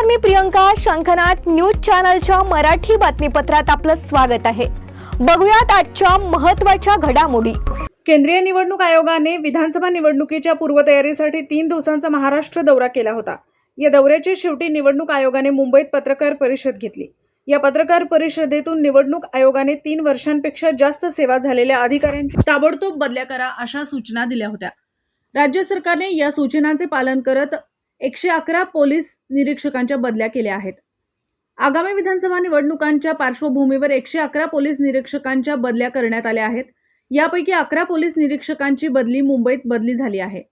नमस्कार, मी प्रियंका. शंखनाथ न्यूज चॅनलच्या मराठी बातमीपत्रात आपलं स्वागत आहे. बघूयात आजच्या महत्त्वाच्या घडामोडी. केंद्रीय निवडणूक आयोगाने विधानसभा निवडणुकीच्या पूर्वतयारीसाठी 3 दिवसांचा महाराष्ट्र दौरा केला होता. या दौऱ्याच्या शेवटी निवडणूक आयोगाने मुंबईत पत्रकार परिषद घेतली. या पत्रकार परिषदेतून निवडणूक आयोगाने 3 वर्षांपेक्षा जास्त सेवा झालेल्या अधिकाऱ्यांची ताबडतोब बदल्या करा अशा सूचना दिल्या होत्या. राज्य सरकारने या सूचनांचे पालन करत 111 पोलीस निरीक्षकांच्या बदल्या केल्या आहेत. आगामी विधानसभा निवडणुकांच्या पार्श्वभूमीवर 111 पोलीस निरीक्षकांच्या बदल्या करण्यात आल्या आहेत. यापैकी 11 पोलीस निरीक्षकांची मुंबईत बदली झाली आहे.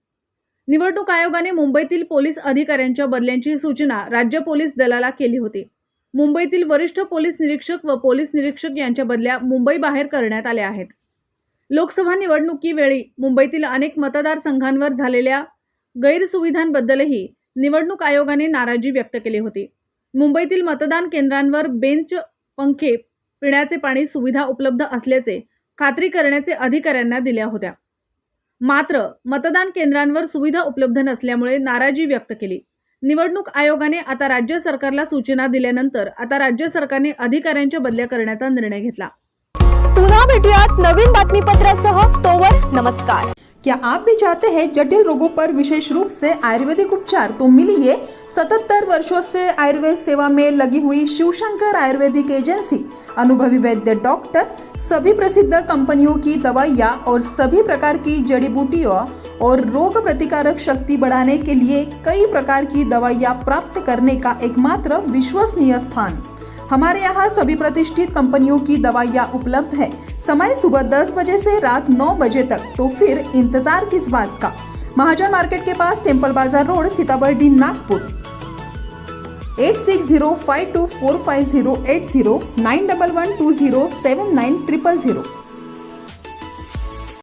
निवडणूक आयोगाने मुंबईतील पोलीस अधिकाऱ्यांच्या बदल्यांची सूचना राज्य पोलीस दलाला केली होती. मुंबईतील वरिष्ठ पोलीस निरीक्षक व पोलीस निरीक्षक यांच्या बदल्या मुंबई बाहेर करण्यात आल्या आहेत. लोकसभा निवडणुकीवेळी मुंबईतील अनेक मतदारसंघांवर झालेल्या गैरसुविधांबद्दलही निवडणूक आयोगाने नाराजी व्यक्त केली होती. मुंबईतील मतदान केंद्रांवर बेंच, पंखे, पिण्याचे पाणी सुविधा उपलब्ध असल्याचे खात्री करण्याचे अधिकाऱ्यांना दिल्या होत्या. मात्र मतदान केंद्रांवर सुविधा उपलब्ध नसल्यामुळे नाराजी व्यक्त केली. निवडणूक आयोगाने आता राज्य सरकारला सूचना दिल्यानंतर आता राज्य सरकारने अधिकाऱ्यांच्या बदल्या करण्याचा निर्णय घेतला. पुन्हा भेटूयात नवीन बातमीपत्रासह. तोवर नमस्कार. क्या आप भी चाहते हैं जटिल रोगों पर विशेष रूप से आयुर्वेदिक उपचार? तो मिलिए 77 वर्षों से आयुर्वेद सेवा में लगी हुई शिवशंकर आयुर्वेदिक एजेंसी. अनुभवी वैद्य डॉक्टर, सभी प्रसिद्ध कंपनियों की दवाइयाँ और सभी प्रकार की जड़ी बूटियों और रोग प्रतिकारक शक्ति बढ़ाने के लिए कई प्रकार की दवाइयाँ प्राप्त करने का एकमात्र विश्वसनीय स्थान. हमारे यहाँ सभी प्रतिष्ठित कंपनियों की दवाइयाँ उपलब्ध है. समय सुबह 10 बजे से रात 9 बजे तक. तो फिर इंतजार किस बात का. महाजन मार्केट के पास, टेम्पल बाजार रोड, सीताबर्डी, नागपुर. 8605245080 9112079000.